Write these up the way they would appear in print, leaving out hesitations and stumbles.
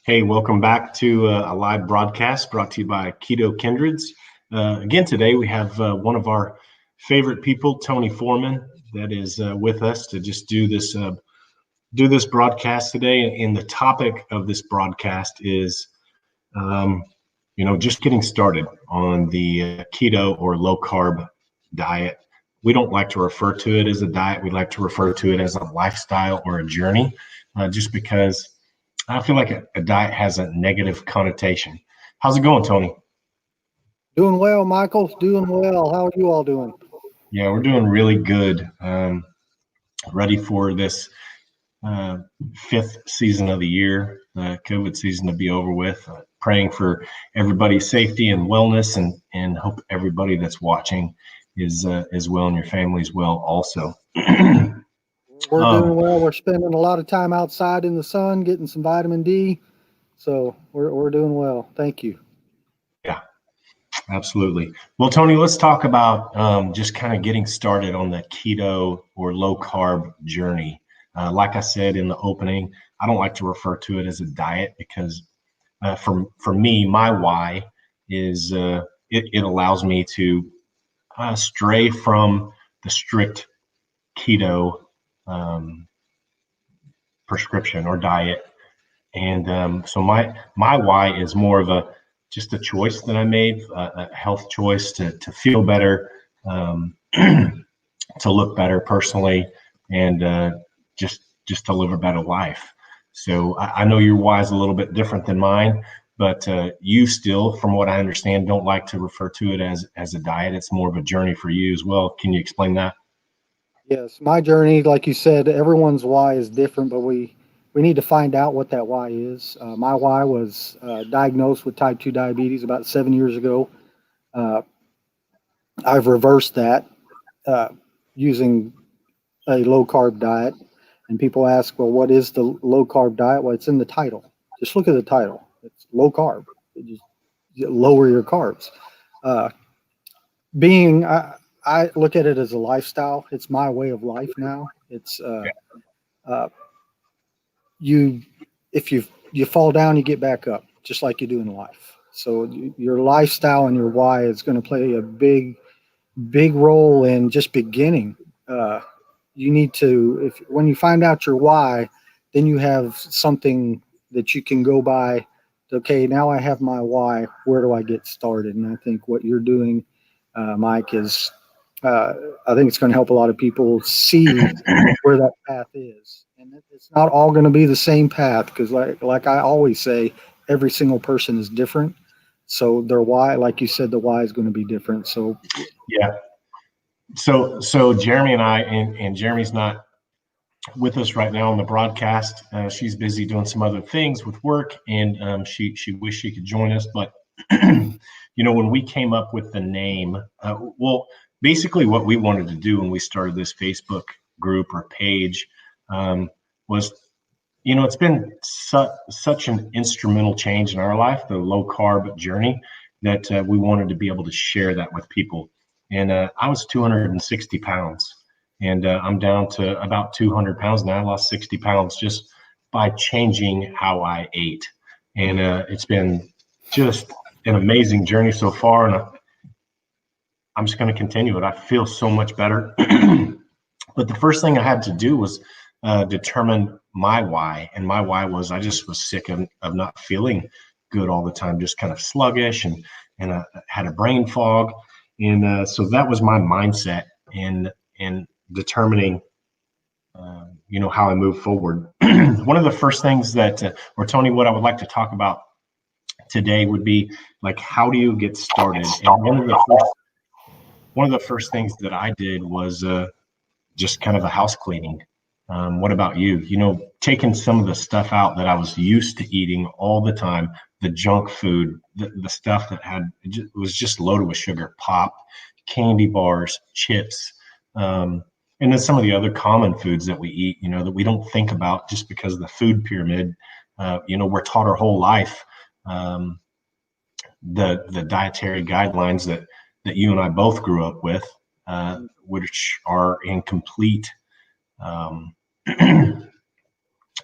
Hey, welcome back to a live broadcast brought to you by Kindreds. Again, today we have one of our favorite people, Tony Foreman, that is with us to just do this broadcast today. And the topic of this broadcast is, just getting started on the keto or low carb diet. We don't like to refer to it as a diet. We like to refer to it as a lifestyle or a journey, just because I feel like a diet has a negative connotation. How's it going, Tony? Doing well, Michael. Doing well. How are you all doing? Yeah, we're doing really good. Ready for this fifth season of the year, the COVID season to be over with. Praying for everybody's safety and wellness, and hope everybody that's watching is well and your family's well also. We're doing well. We're spending a lot of time outside in the sun, getting some vitamin D. So we're doing well. Thank you. Yeah, absolutely. Well, Tony, let's talk about just kind of getting started on the keto or low carb journey. Like I said in the opening, I don't like to refer to it as a diet because for me, my why is it allows me to stray from the strict keto prescription or diet. And so my why is more of just a choice that I made, a health choice to feel better, to look better personally, and just to live a better life. So I know your why is a little bit different than mine, but you still, from what I understand, don't like to refer to it as a diet. It's more of a journey for you as well. Can you explain that? Yes, my journey, like you said, everyone's why is different, but we need to find out what that why is. My why was diagnosed with type 2 diabetes about 7 years ago. I've reversed that using a low carb diet. And people ask, well, what is the low carb diet? Well, it's in the title. Just look at the title. It's low carb. Just lower your carbs. I look at it as a lifestyle. It's my way of life now. It's if you fall down, you get back up, just like you do in life. So your lifestyle and your why is going to play a big role in just beginning. You need to, when you find out your why, then you have something that you can go by. Okay, now I have my why. Where do I get started? And I think what you're doing, Mike, is I think it's going to help a lot of people see where that path is. And it's not all going to be the same path because, like I always say, every single person is different. So their why, like you said, the why is going to be different. So yeah. So Jeremy and I, and Jeremy's not with us right now on the broadcast. She's busy doing some other things with work, and she wished she could join us. But when we came up with the name, basically what we wanted to do when we started this Facebook group or page was, it's been such an instrumental change in our life, the low carb journey, that we wanted to be able to share that with people. And I was 260 pounds, and I'm down to about 200 pounds now. I lost 60 pounds just by changing how I ate. And it's been just an amazing journey so far. And I'm just going to continue it. I feel so much better. But the first thing I had to do was determine my why. And my why was I just was sick of not feeling good all the time, just kind of sluggish, and I had a brain fog. And so that was my mindset in determining, how I move forward. One of the first things that, or Tony, what I would like to talk about today would be like, how do you get started? And one of the first things that I did was just kind of a house cleaning. What about you? Taking some of the stuff out that I was used to eating all the time, the junk food, the stuff that was just loaded with sugar, pop, candy bars, chips, and then some of the other common foods that we eat, that we don't think about just because of the food pyramid. We're taught our whole life the dietary guidelines that you and I both grew up with, which are in complete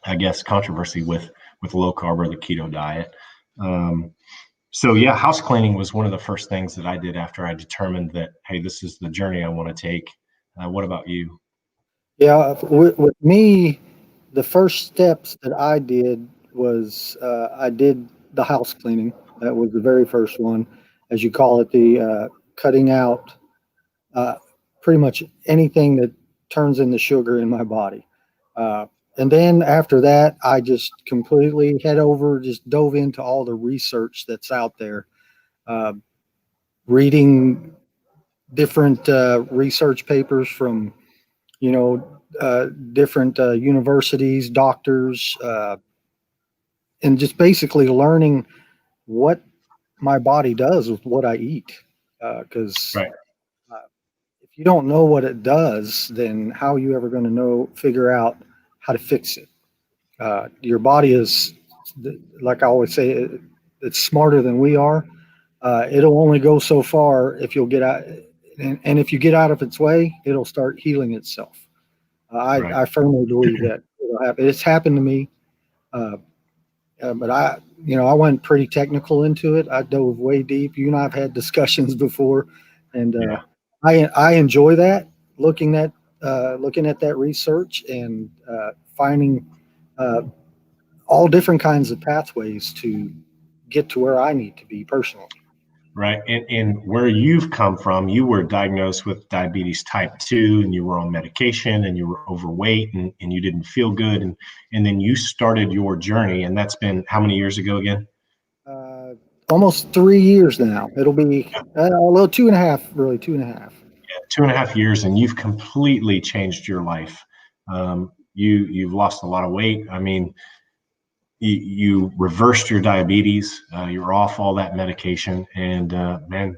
I guess controversy with with low carb or the keto diet. So yeah, house cleaning was one of the first things that I did after I determined that, hey, this is the journey I want to take. What about you? Yeah, with me, the first steps that I did was I did the house cleaning. That was the very first one, as you call it, the cutting out uh, pretty much anything that turns into sugar in my body. Uh, and then after that, I just completely just dove into all the research that's out there, uh, reading different research papers from, different universities, doctors, and just basically learning what my body does with what I eat. Because Right. if you don't know what it does, then how are you ever going to figure out how to fix it? Your body is, like I always say, it's smarter than we are. It'll only go so far if you'll get out, and if you get out of its way, it'll start healing itself. Right. I firmly believe that it'll happen. It's happened to me, but I went pretty technical into it. I dove way deep. You and I've had discussions before, and Yeah. I enjoy that looking at that research and finding uh, all different kinds of pathways to get to where I need to be personally. Right. And where you've come from, you were diagnosed with diabetes type 2 and you were on medication and you were overweight and you didn't feel good. And then you started your journey. And that's been how many years ago again? Uh, Almost 3 years now. It'll be a little two and a half, really 2.5. 2.5 years, and you've completely changed your life. You've lost a lot of weight. I mean, you reversed your diabetes. You're off all that medication. And man,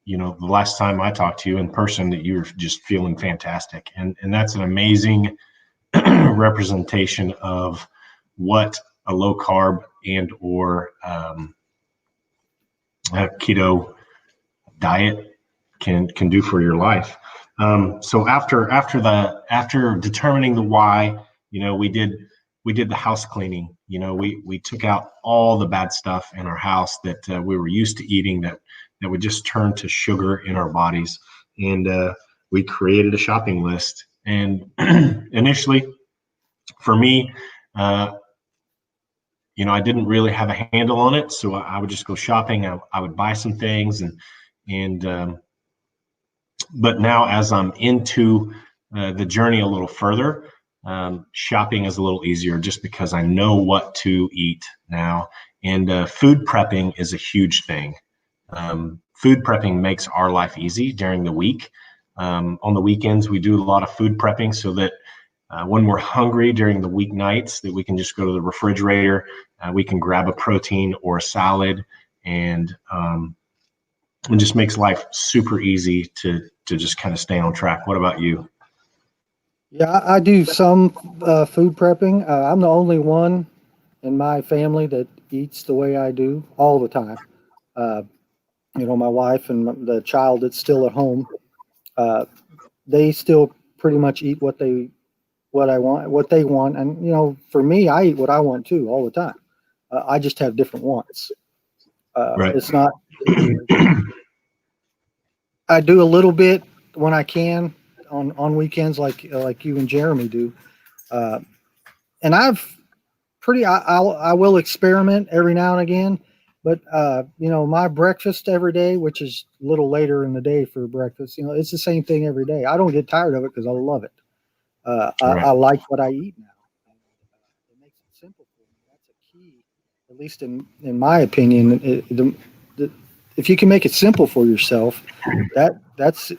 the last time I talked to you in person, that you were just feeling fantastic. And that's an amazing representation of what a low carb and or keto diet can do for your life. So after determining the why, we did the house cleaning. We took out all the bad stuff in our house that we were used to eating that would just turn to sugar in our bodies, and we created a shopping list. And initially, for me, uh, I didn't really have a handle on it, so I would just go shopping. I would buy some things, and but now as I'm into the journey a little further, shopping is a little easier just because I know what to eat now. And food prepping is a huge thing. Food prepping makes our life easy during the week. On the weekends, we do a lot of food prepping so that when we're hungry during the weeknights, that we can just go to the refrigerator, we can grab a protein or a salad, and it just makes life super easy to just kind of stay on track. What about you? Yeah, I do some food prepping. I'm the only one in my family that eats the way I do all the time. Uh, my wife and the child that's still at home, uh, they still pretty much eat what they want, and for me, I eat what I want too all the time. I just have different wants. Right. It's not. I do a little bit when I can on weekends, like you and Jeremy do, uh, and I will experiment every now and again, but my breakfast every day, which is a little later in the day for breakfast, it's the same thing every day. I don't get tired of it because I love it. Right. I like what I eat now. And, it makes it simple for me. That's a key, at least in my opinion. If you can make it simple for yourself, that's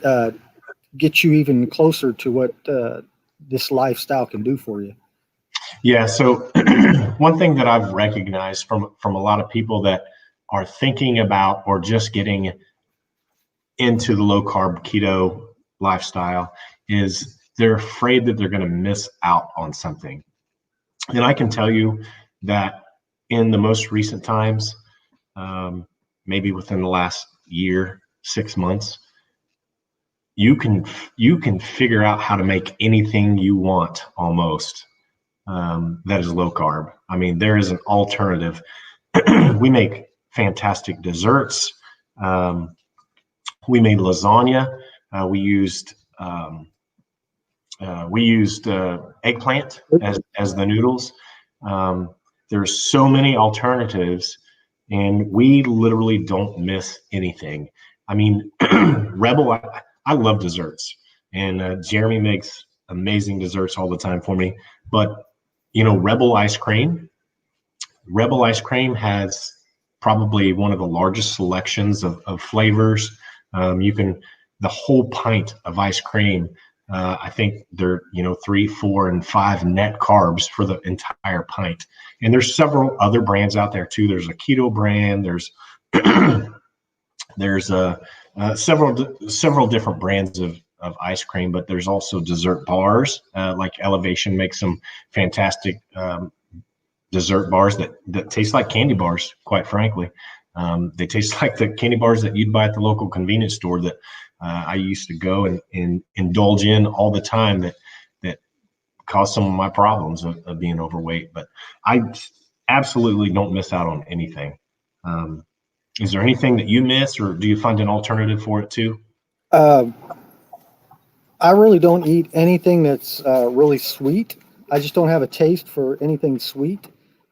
gets you even closer to what this lifestyle can do for you. Yeah. So one thing that I've recognized from a lot of people that are thinking about or just getting into the low carb keto lifestyle is they're afraid that they're going to miss out on something. And I can tell you that in the most recent times, maybe within the last year, 6 months, you can figure out how to make anything you want almost that is low carb. I mean, there is an alternative. We make fantastic desserts. We made lasagna. We used eggplant as the noodles. There's so many alternatives, and we literally don't miss anything. I mean, Rebel, I love desserts, and Jeremy makes amazing desserts all the time for me. But Rebel ice cream has probably one of the largest selections of flavors. The whole pint of ice cream. I think they're 3, 4, and 5 net carbs for the entire pint. And there's several other brands out there too. There's a keto brand. There's several different brands of ice cream, but there's also dessert bars. Like Elevation makes some fantastic dessert bars that taste like candy bars, quite frankly. They taste like the candy bars that you'd buy at the local convenience store that I used to go and indulge in all the time that caused some of my problems of being overweight. But I absolutely don't miss out on anything. Is there anything that you miss, or do you find an alternative for it too? I really don't eat anything that's really sweet. I just don't have a taste for anything sweet.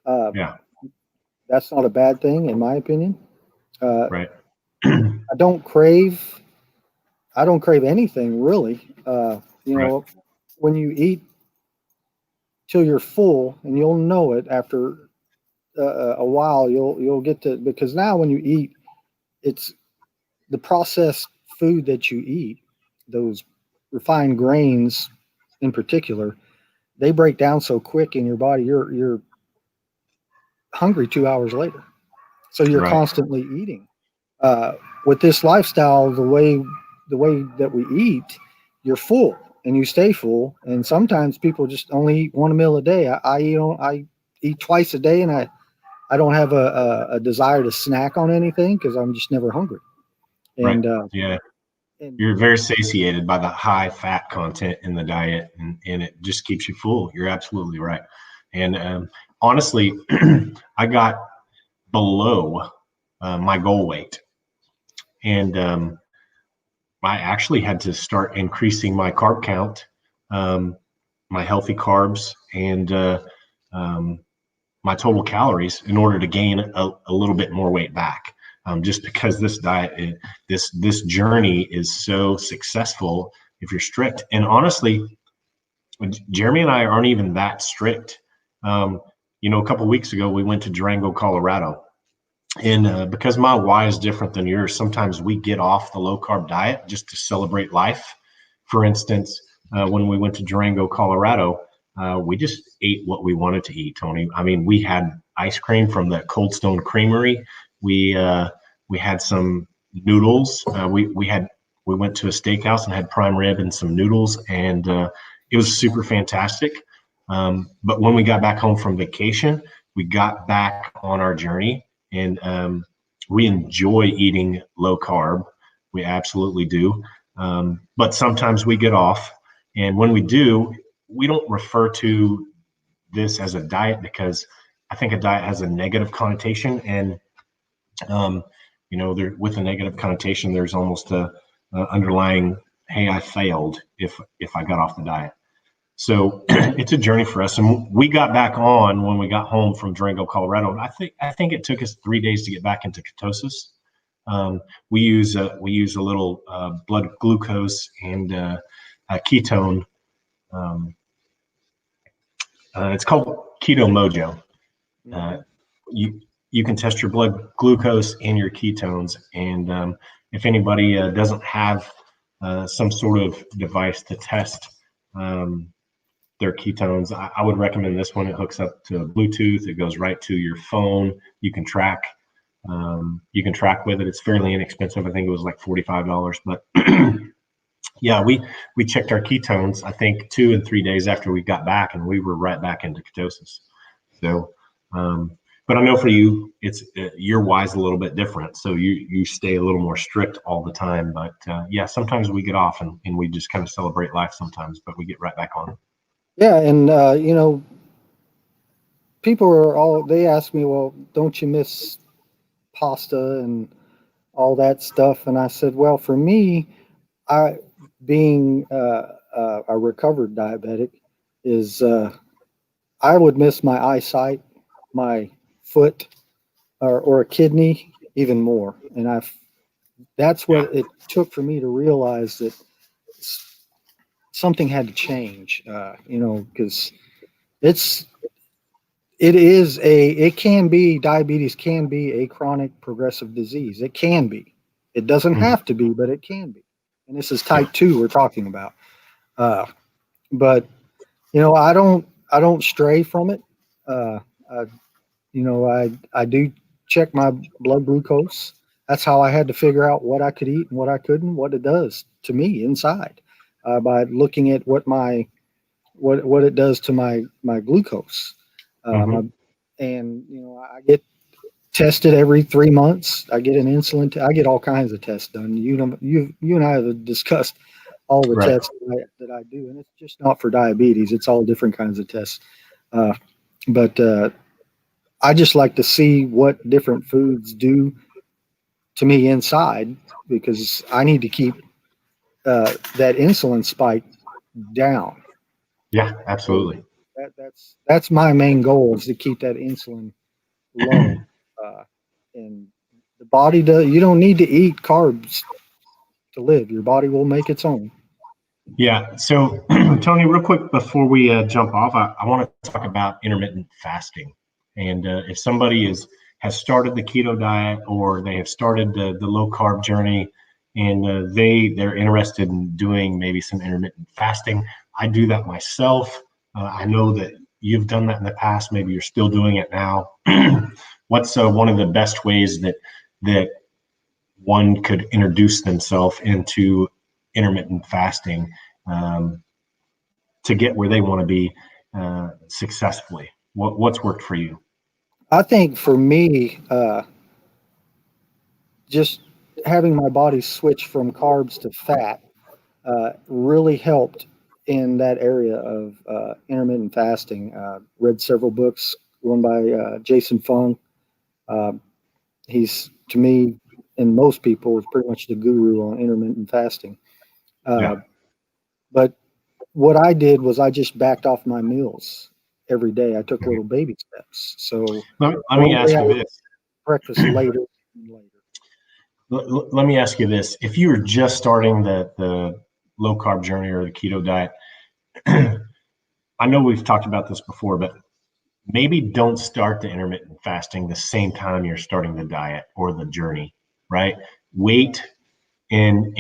Yeah, That's not a bad thing, in my opinion. right. I don't crave anything really. Right. When you eat till you're full, and you'll know it after a while. You'll get to, because now when you eat, it's the processed food that you eat, those refined grains in particular, they break down so quick in your body. You're hungry 2 hours later, so you're Right. constantly eating. With this lifestyle, the way that we eat, you're full and you stay full. And sometimes people just only eat one meal a day. I eat twice a day, and I don't have a desire to snack on anything because I'm just never hungry. Right. And Yeah. and You're very satiated by the high fat content in the diet, and it just keeps you full. You're absolutely right. And honestly, I got below my goal weight, and I actually had to start increasing my carb count, um, my healthy carbs, and um, my total calories in order to gain a little bit more weight back. Just because this diet, this journey is so successful if you're strict. And honestly, Jeremy and I aren't even that strict. A couple of weeks ago, we went to Durango, Colorado. And because my why is different than yours, sometimes we get off the low carb diet just to celebrate life. For instance, when we went to Durango, Colorado, we just ate what we wanted to eat, Tony. I mean, we had ice cream from the Cold Stone Creamery. We had some noodles. We went to a steakhouse and had prime rib and some noodles, and it was super fantastic. But when we got back home from vacation, we got back on our journey, and we enjoy eating low carb. We absolutely do. But sometimes we get off, and when we do, we don't refer to this as a diet because I think a diet has a negative connotation, and there, with a negative connotation, there's almost a underlying, "Hey, I failed if I got off the diet." So it's a journey for us, and we got back on when we got home from Durango, Colorado. I think it took us 3 days to get back into ketosis. We use a little blood glucose and a ketone. Um, it's called Keto Mojo. Uh, you you can test your blood glucose and your ketones, and if anybody doesn't have some sort of device to test their ketones, I would recommend this one. It hooks up to Bluetooth. It goes right to your phone. You can track. You can track with it. It's fairly inexpensive. I think it was like $45, but yeah, we checked our ketones, I think 2 and 3 days after we got back, and we were right back into ketosis. So, but I know for you, it's your why's a little bit different. So you stay a little more strict all the time. But yeah, sometimes we get off and we just kind of celebrate life sometimes, but we get right back on. yeah, and people are they ask me, well, don't you miss pasta and all that stuff? And I said, well, for me, I being a recovered diabetic is I would miss my eyesight, my foot, or a kidney even more. And that's Yeah. what it took for me to realize that something had to change. Because it's it can be, diabetes can be a chronic progressive disease. It can be. It doesn't Mhm. have to be, but it can be. And this is Yeah. type 2 we're talking about. Uh, but I don't stray from it. Uh, I, I do check my blood glucose. That's how I had to figure out what I could eat and what I couldn't, what it does to me inside, by looking at what it does to my glucose. My, Hmm. and I get tested every 3 months. I get an insulin. I get all kinds of tests done. You and I have discussed all the Right. tests that I do, and it's just not for diabetes. It's all different kinds of tests. Uh, but I just like to see what different foods do to me inside, because I need to keep that insulin spike down. Yeah, So absolutely. that's my main goal, is to keep that insulin low. Uh, and the body does. You don't need to eat carbs to live. Your body will make its own. Yeah. So, Tony, real quick before we jump off, I want to talk about intermittent fasting. And if somebody has started the keto diet, or they have started the low carb journey, and they're interested in doing maybe some intermittent fasting, I do that myself. I know that you've done that in the past. Maybe you're still doing it now. What's one of the best ways that one could introduce themselves into intermittent fasting, um, to get where they want to be successfully? What's worked for you? I think for me, just having my body switch from carbs to fat really helped in that area of intermittent fasting. Read several books, one by Jason Fung. Uh, he's, to me, and most people, is pretty much the guru on intermittent fasting. Uh, Yeah. but what I did was I just backed off my meals every day. I took little baby steps. So Let me one day ask I you would this. breakfast later and later. Let me ask you this. If you were just starting the low carb journey or the keto diet, I know we've talked about this before, but maybe don't start the intermittent fasting the same time you're starting the diet or the journey, right? Wait and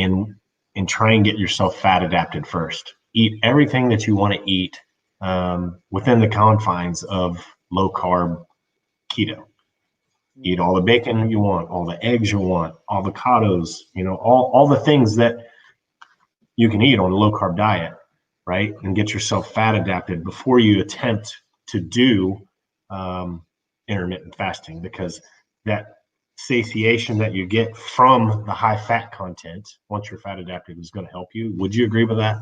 and try and get yourself fat adapted first. Eat everything that you want to eat within the confines of low carb keto. Eat all the bacon you want, all the eggs you want, avocados, all the things that you can eat on a low carb diet, right? And get yourself fat adapted before you attempt to do um, intermittent fasting, because that satiation that you get from the high fat content once you're fat adapted is going to help you. Would you agree with that?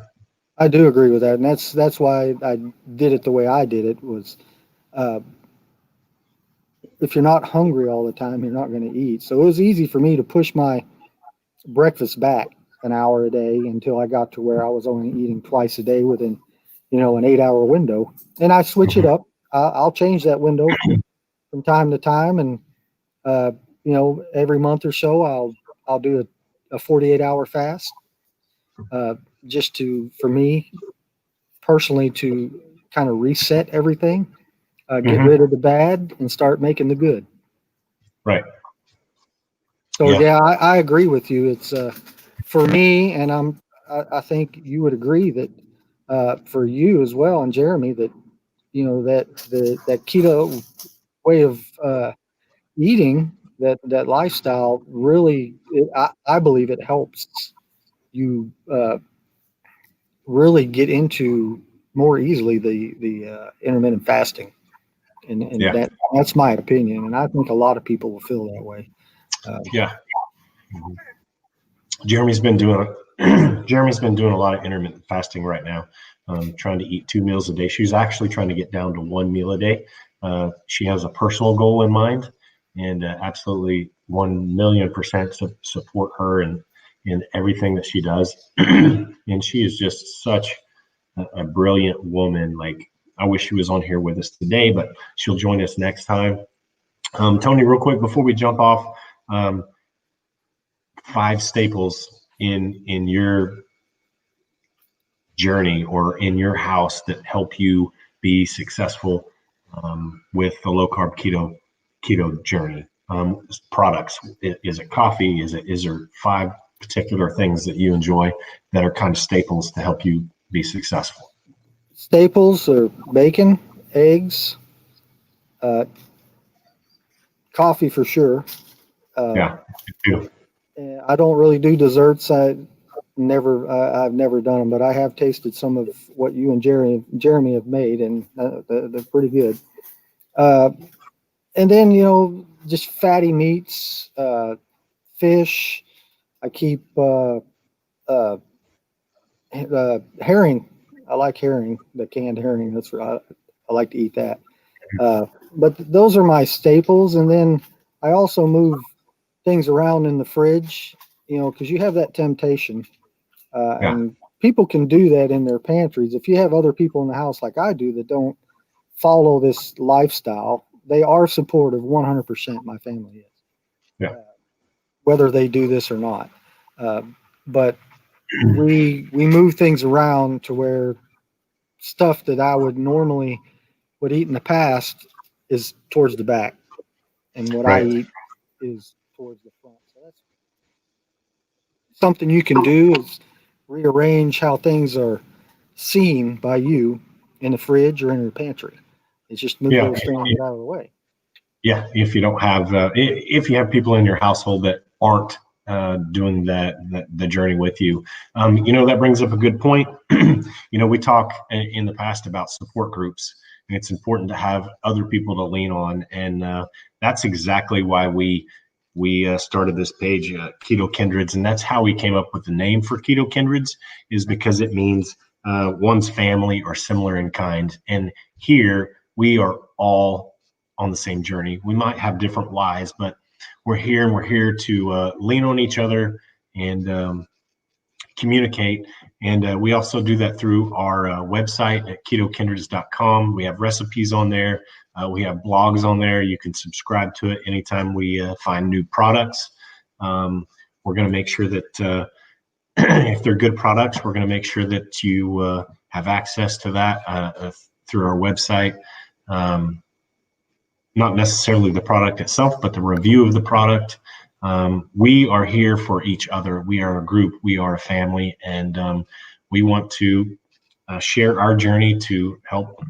I do agree with that, and that's why I did it the way I did it. Was uh, if you're not hungry all the time, you're not going to eat. So it was easy for me to push my breakfast back an hour a day until I got to where I was only eating twice a day within, an 8 hour window. And I switch it Mhm. up. I'll change that window from time to time, and every month or so, I'll do a 48-hour fast, uh, just for me personally, to kind of reset everything, get rid Mhm. of the bad and start making the good. Right. So Yeah. yeah, I agree with you. It's for me, and I think you would agree that for you as well, and Jeremy, that that keto way of eating, that lifestyle, really, I believe it helps you really get into more easily the intermittent fasting, and Yeah. that's my opinion, and I think a lot of people will feel that way. Yeah. Mhm. Jeremy's been doing Jeremy's been doing a lot of intermittent fasting right now, trying to eat 2 meals a day. She's actually trying to get down to 1 meal a day. She has a personal goal in mind, and absolutely 1,000,000% support her in everything that she does. And she is just such a brilliant woman. Like, I wish she was on here with us today, but she'll join us next time. Tony, real quick before we jump off, 5 staples in your journey or in your house that help you be successful with the low carb keto journey. Products. Is it coffee? Is there 5 particular things that you enjoy that are kind of staples to help you be successful? Staples are bacon, eggs, uh, coffee for sure. Yeah. I don't really do desserts. I've never done them, but I have tasted some of what you and Jeremy have made, and they're pretty good. And then just fatty meats, fish. I keep herring. I like herring, the canned herring. That's what I like to eat that. But those are my staples, and then I also move things around in the fridge, because you have that temptation, and people can do that in their pantries. If you have other people in the house like I do that don't follow this lifestyle, they are supportive 100%. My family is, whether they do this or not. But we move things around to where stuff that I would eat in the past is towards the back, and what I eat is towards the front. So that's something you can do, is rearrange how things are seen by you in the fridge or in your pantry. It's just move those things out of the way. Yeah, if you don't have, if you have people in your household that aren't doing the journey with you, that brings up a good point. We talk in the past about support groups, and it's important to have other people to lean on, and that's exactly why we started this page, Keto Kindreds, and that's how we came up with the name for Keto Kindreds, is because it means one's family or similar in kind. And here we are all on the same journey. We might have different whys, but we're here to lean on each other and communicate. And we also do that through our website at ketokindreds.com. We have recipes on there. We have blogs on there. You can subscribe to it anytime we find new products. We're going to make sure that if they're good products, we're going to make sure that you have access to that through our website. Not necessarily the product itself, but the review of the product. We are here for each other. We are a group. We are a family, and we want to share our journey to help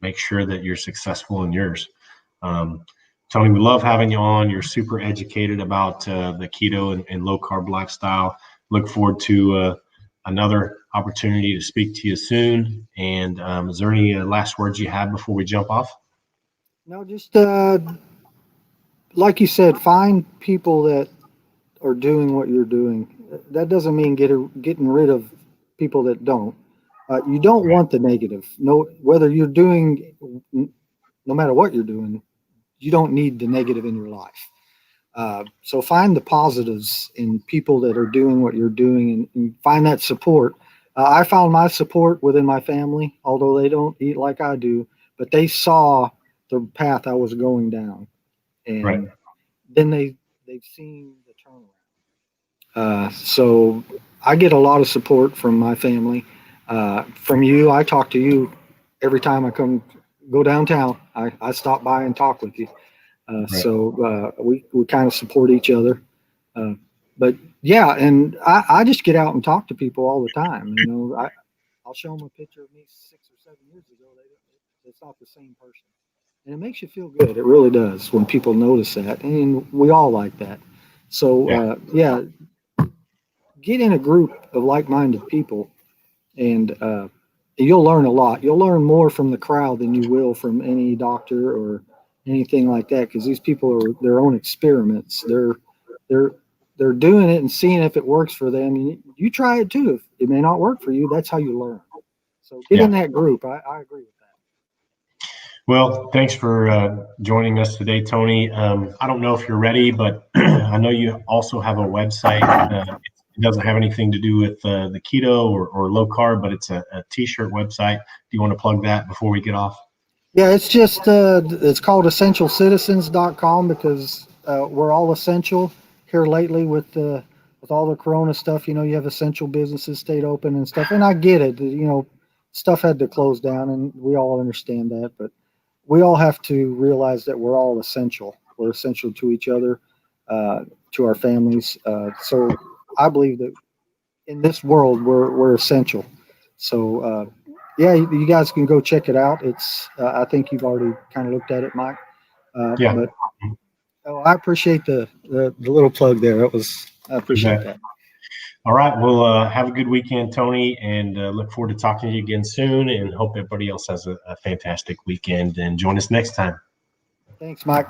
make sure that you're successful in yours. Tony, we love having you on. You're super educated about the keto and low carb lifestyle. Look forward to another opportunity to speak to you soon. And is there any last words you have before we jump off? No, just like you said, find people that are doing what you're doing. That doesn't mean getting rid of people that don't. You don't want the negative. No, whether you're doing, no matter what you're doing, you don't need the negative in your life. So find the positives in people that are doing what you're doing, and find that support. I found my support within my family, although they don't eat like I do, but they saw the path I was going down, and then they've seen the turnaround. So I get a lot of support from my family, from you. I talk to you every time I go downtown. I stop by and talk with you. So we kind of support each other. But yeah, and I just get out and talk to people all the time. I'll show them a picture of me 6 or 7 years ago. It's not the same person. And it makes you feel good. It really does when people notice that. And we all like that. So, get in a group of like-minded people, and you'll learn a lot. You'll learn more from the crowd than you will from any doctor or anything like that, because these people are their own experiments. They're doing it and seeing if it works for them. You try it too. If it may not work for you, that's how you learn. So get in that group. I agree with that. Well, thanks for joining us today, Tony. I don't know if you're ready, but I know you also have a website. It doesn't have anything to do with the keto or low carb, but it's a t-shirt website. Do you want to plug that before we get off? Yeah, it's just it's called essentialcitizens.com because we're all essential here lately with all the corona stuff. You know, you have essential businesses stayed open and stuff, and I get it. You know, stuff had to close down, and we all understand that, but we all have to realize that we're all essential. We're essential to each other, to our families. So I believe that in this world, we're essential. So yeah, you guys can go check it out. It's I think you've already kind of looked at it, Mike. Yeah. But I appreciate the little plug there. I appreciate that. All right. Well, have a good weekend, Tony, and look forward to talking to you again soon. And hope everybody else has a fantastic weekend. And join us next time. Thanks, Mike.